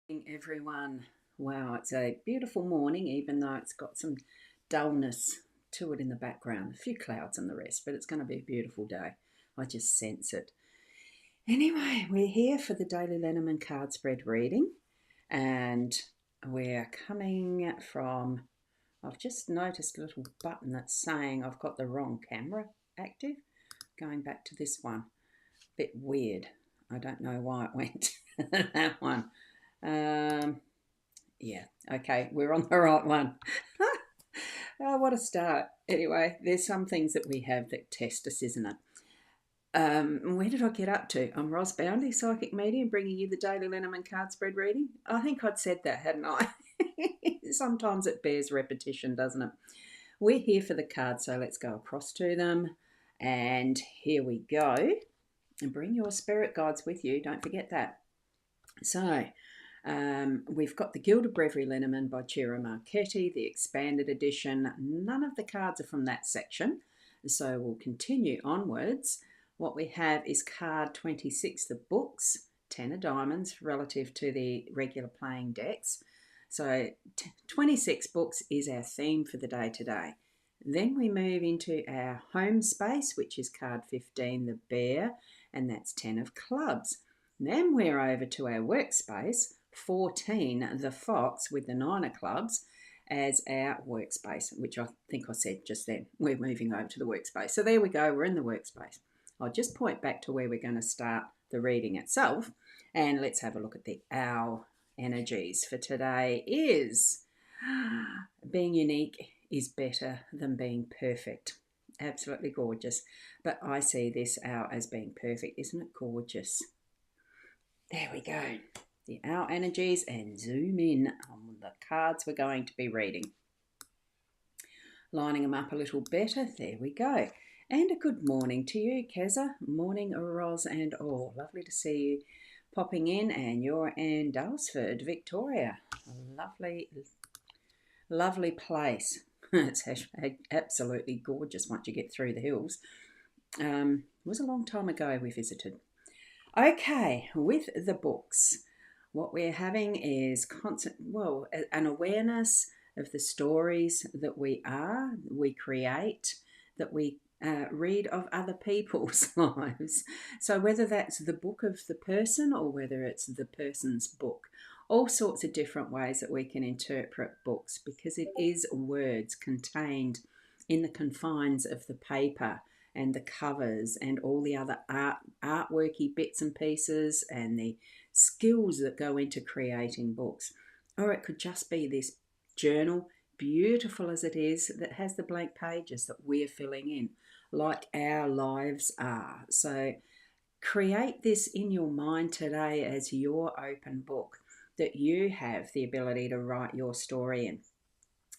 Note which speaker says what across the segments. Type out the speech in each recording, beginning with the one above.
Speaker 1: Morning, everyone. Wow, it's a beautiful morning, even though it's got some dullness to it in the background. A few clouds and the rest, but it's going to be a beautiful day. I just sense it. Anyway, we're here for the Daily Lenormand card spread reading, and we're coming from. I've just noticed a little button that's saying I've got the wrong camera active. Going back to this one. Bit weird. I don't know why it went to that one. Um, yeah, okay, we're on the right one. Oh, what a start. Anyway, there's some things that we have that test us, isn't it? Where did I get up to? I'm Ros Boundy, psychic medium, bringing you the Daily Lenormand card spread reading. I think I'd said that, hadn't I? Sometimes it bears repetition, doesn't it? We're here for the cards, so let's go across to them. And here we go. And bring your spirit guides with you. Don't forget that. So, we've got the Gilded Breviary Lenormand by Ciro Marchetti, the expanded edition. None of the cards are from that section, so we'll continue onwards. What we have is card 26, the books, 10 of diamonds relative to the regular playing decks. So 26 books is our theme for the day today. Then we move into our home space, which is card 15, the bear, and that's 10 of clubs. Then we're over to our workspace, 14, the fox with the 9 of clubs as our workspace, which I think I said just then. We're moving over to the workspace. So there we go, we're in the workspace. I'll just point back to where we're going to start the reading itself, and let's have a look at the owl energies for today is being unique is better than being perfect. Absolutely gorgeous. But I see this owl as being perfect. Isn't it gorgeous? There we go. The owl energies, and zoom in on the cards we're going to be reading. Lining them up a little better. There we go. And a good morning to you, Keza. Morning, Ros and all. Lovely to see you popping in. And you're in Dalesford, Victoria. A lovely place. It's absolutely gorgeous once you get through the hills. It was a long time ago we visited. Okay, with the books, what we're having is an awareness of the stories that we create, that we read of other people's lives. So whether that's the book of the person or whether it's the person's book, all sorts of different ways that we can interpret books because it is words contained in the confines of the paper and the covers and all the other artworky bits and pieces and the skills that go into creating books. Or it could just be this journal, beautiful as it is, that has the blank pages that we're filling in, like our lives are. So create this in your mind today as your open book that you have the ability to write your story in,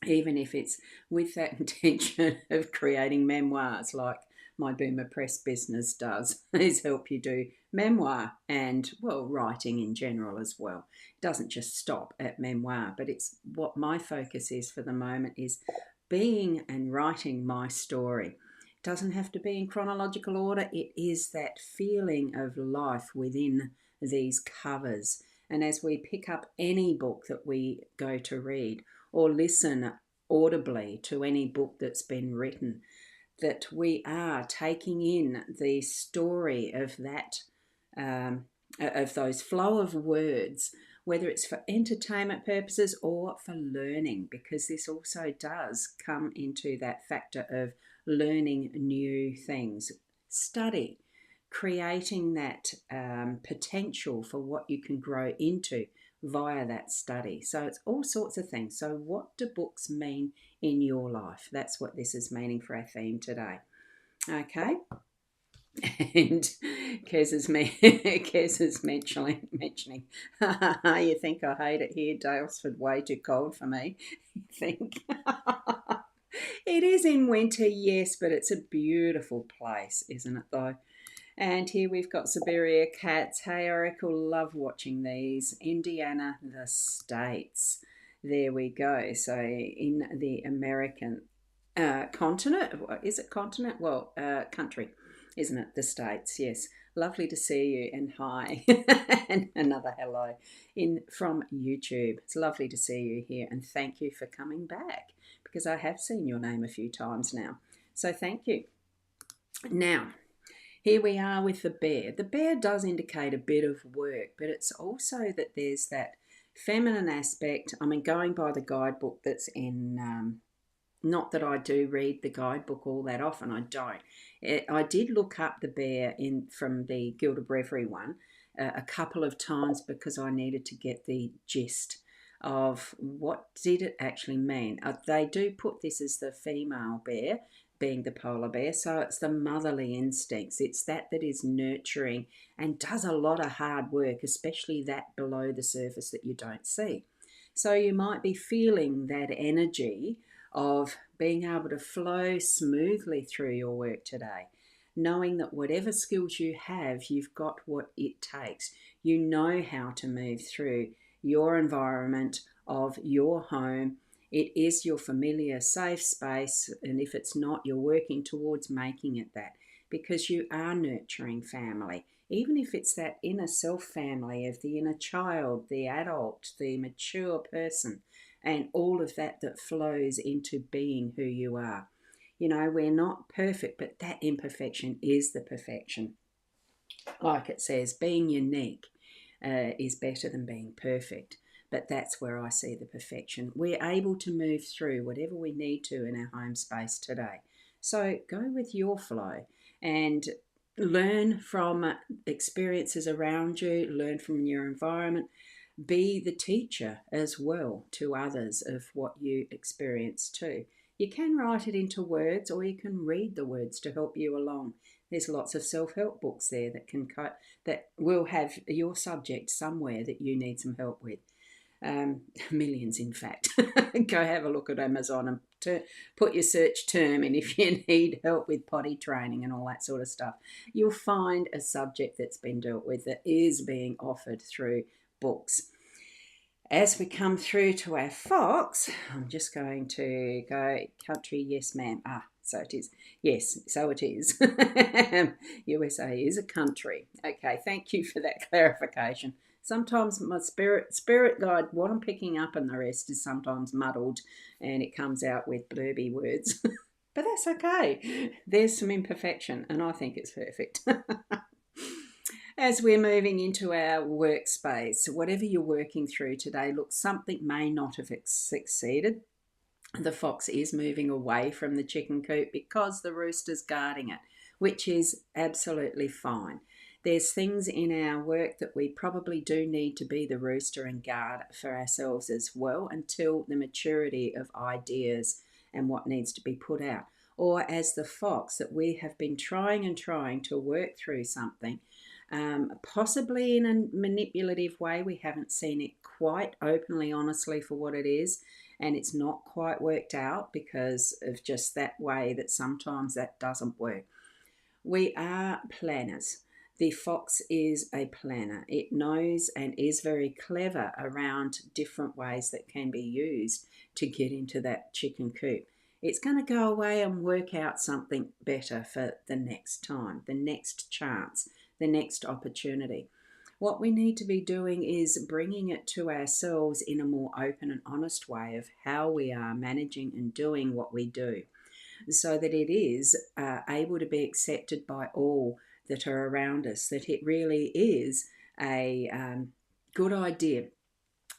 Speaker 1: even if it's with that intention of creating memoirs like my Boomer Press business does, is help you do memoir and, writing in general as well. It doesn't just stop at memoir, but it's what my focus is for the moment is being and writing my story. It doesn't have to be in chronological order. It is that feeling of life within these covers. And as we pick up any book that we go to read or listen audibly to any book that's been written, that we are taking in the story of that, of those flow of words, whether it's for entertainment purposes or for learning, because this also does come into that factor of learning new things, study, creating that potential for what you can grow into via that study. So it's all sorts of things. So what do books mean in your life? That's what this is meaning for our theme today. Okay. And Kez is mentioning, you think I hate it here, Dalesford, way too cold for me. You think it is in winter, yes, but it's a beautiful place, isn't it though? And here we've got Siberia cats. Hey, Oracle, love watching these. Indiana, the States. There we go. So in the American continent, is it continent? Country, isn't it? The States, yes. Lovely to see you, and hi, and another hello in from YouTube. It's lovely to see you here, and thank you for coming back because I have seen your name a few times now. So thank you. Now, here we are with the bear. The bear does indicate a bit of work, but it's also that there's that feminine aspect. I mean, going by the guidebook that's in, not that I do read the guidebook all that often, I don't. I did look up the bear from the Gilda Brevery one a couple of times because I needed to get the gist of what did it actually mean. They do put this as the female bear, being the polar bear, so it's the motherly instincts. It's that is nurturing and does a lot of hard work, especially that below the surface that you don't see. So you might be feeling that energy of being able to flow smoothly through your work today, knowing that whatever skills you have, you've got what it takes. You know how to move through your environment of your home. It is your familiar safe space, and if it's not, you're working towards making it that, because you are nurturing family. Even if it's that inner self family of the inner child, the adult, the mature person, and all of that flows into being who you are. You know, we're not perfect, but that imperfection is the perfection. Like it says, being unique is better than being perfect. But that's where I see the perfection. We're able to move through whatever we need to in our home space today. So go with your flow and learn from experiences around you, learn from your environment. Be the teacher as well to others of what you experience too. You can write it into words, or you can read the words to help you along. There's lots of self-help books there that will have your subject somewhere that you need some help with. Millions, in fact. Go have a look at Amazon and put your search term in if you need help with potty training and all that sort of stuff. You'll find a subject that's been dealt with that is being offered through books. As we come through to our fox, I'm just going to go country, yes ma'am. So it is. Yes, so it is. USA is a country. Okay, thank you for that clarification. Sometimes my spirit guide, what I'm picking up and the rest is sometimes muddled and it comes out with blurby words. But that's okay. There's some imperfection and I think it's perfect. As we're moving into our workspace, whatever you're working through today, look, something may not have succeeded. The fox is moving away from the chicken coop because the rooster's guarding it, which is absolutely fine. There's things in our work that we probably do need to be the rooster and guard for ourselves as well until the maturity of ideas and what needs to be put out. Or as the fox, that we have been trying and trying to work through something, possibly in a manipulative way. We haven't seen it quite openly, honestly, for what it is, and it's not quite worked out because of just that way that sometimes that doesn't work. We are planners. The fox is a planner. It knows and is very clever around different ways that can be used to get into that chicken coop. It's going to go away and work out something better for the next time, the next chance, the next opportunity. What we need to be doing is bringing it to ourselves in a more open and honest way of how we are managing and doing what we do, so that it is able to be accepted by all that are around us, that it really is a good idea,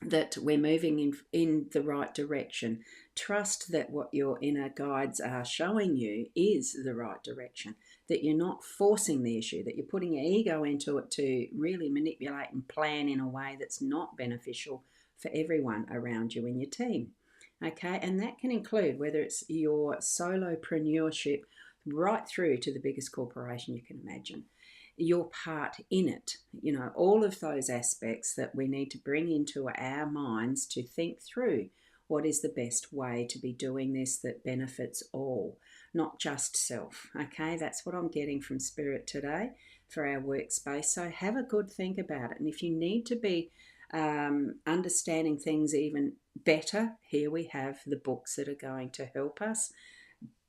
Speaker 1: that we're moving in the right direction. Trust that what your inner guides are showing you is the right direction, that you're not forcing the issue, that you're putting your ego into it to really manipulate and plan in a way that's not beneficial for everyone around you in your team. Okay, and that can include whether it's your solopreneurship right through to the biggest corporation you can imagine, your part in it, you know, all of those aspects that we need to bring into our minds to think through what is the best way to be doing this that benefits all, not just self. Okay, that's what I'm getting from Spirit today for our workspace. So have a good think about it. And if you need to be understanding things even better, here we have the books that are going to help us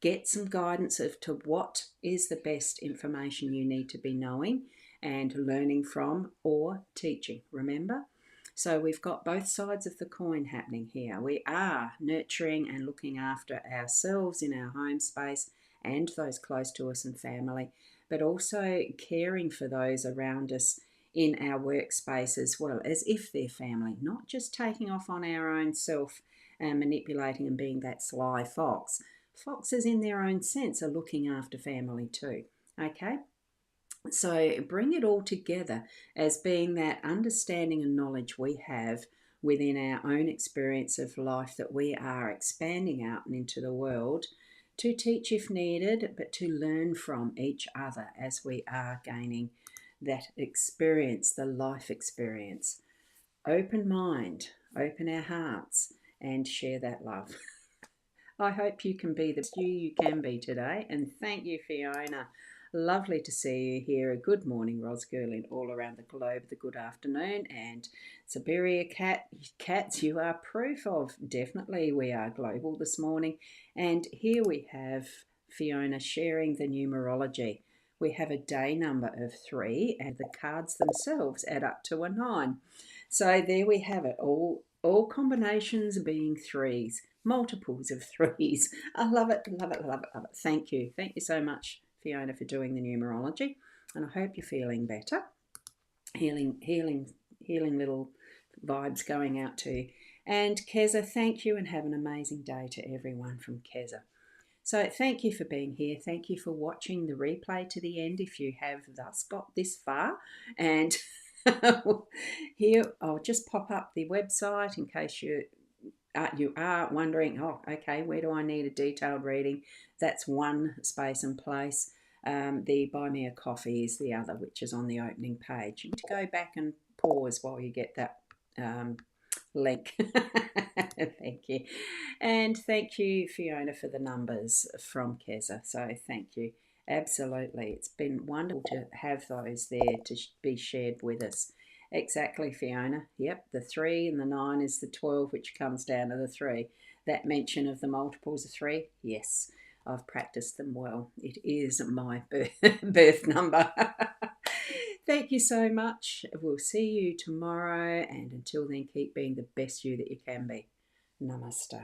Speaker 1: get some guidance as to what is the best information you need to be knowing, and learning from or teaching. Remember? So we've got both sides of the coin happening here. We are nurturing and looking after ourselves in our home space and those close to us and family, but also caring for those around us in our workspace as well, as if they're family, not just taking off on our own self and manipulating and being that sly fox. Foxes, in their own sense, are looking after family too. Okay? So bring it all together as being that understanding and knowledge we have within our own experience of life that we are expanding out and into the world to teach if needed, but to learn from each other as we are gaining that experience, the life experience. Open mind, open our hearts, and share that love. I hope you can be the best you can be today, and thank you, Fiona. Lovely to see you here. A good morning, Rosgirl, all around the globe. The good afternoon, and Siberia cats, you are proof of. Definitely, we are global this morning, and here we have Fiona sharing the numerology. We have a day number of 3, and the cards themselves add up to a 9. So there we have it. All combinations being 3s, multiples of 3s. I love it, love it, love it, love it. Thank you. Thank you so much, Fiona, for doing the numerology. And I hope you're feeling better. Healing little vibes going out to you. And Keza, thank you, and have an amazing day to everyone from Keza. So thank you for being here. Thank you for watching the replay to the end if you have thus got this far. And here I'll just pop up the website in case you are wondering, oh, okay, where do I need a detailed reading? That's one space and place. The Buy Me a Coffee is the other, which is on the opening page. You need to go back and pause while you get that link. Thank you. And thank you, Fiona, for the numbers from Keza. So thank you. Absolutely. It's been wonderful to have those there to be shared with us. Exactly, Fiona. Yep, the 3 and the 9 is the 12, which comes down to the 3. That mention of the multiples of 3, yes, I've practiced them well. It is my birth number. Thank you so much. We'll see you tomorrow, and until then, keep being the best you that you can be. Namaste.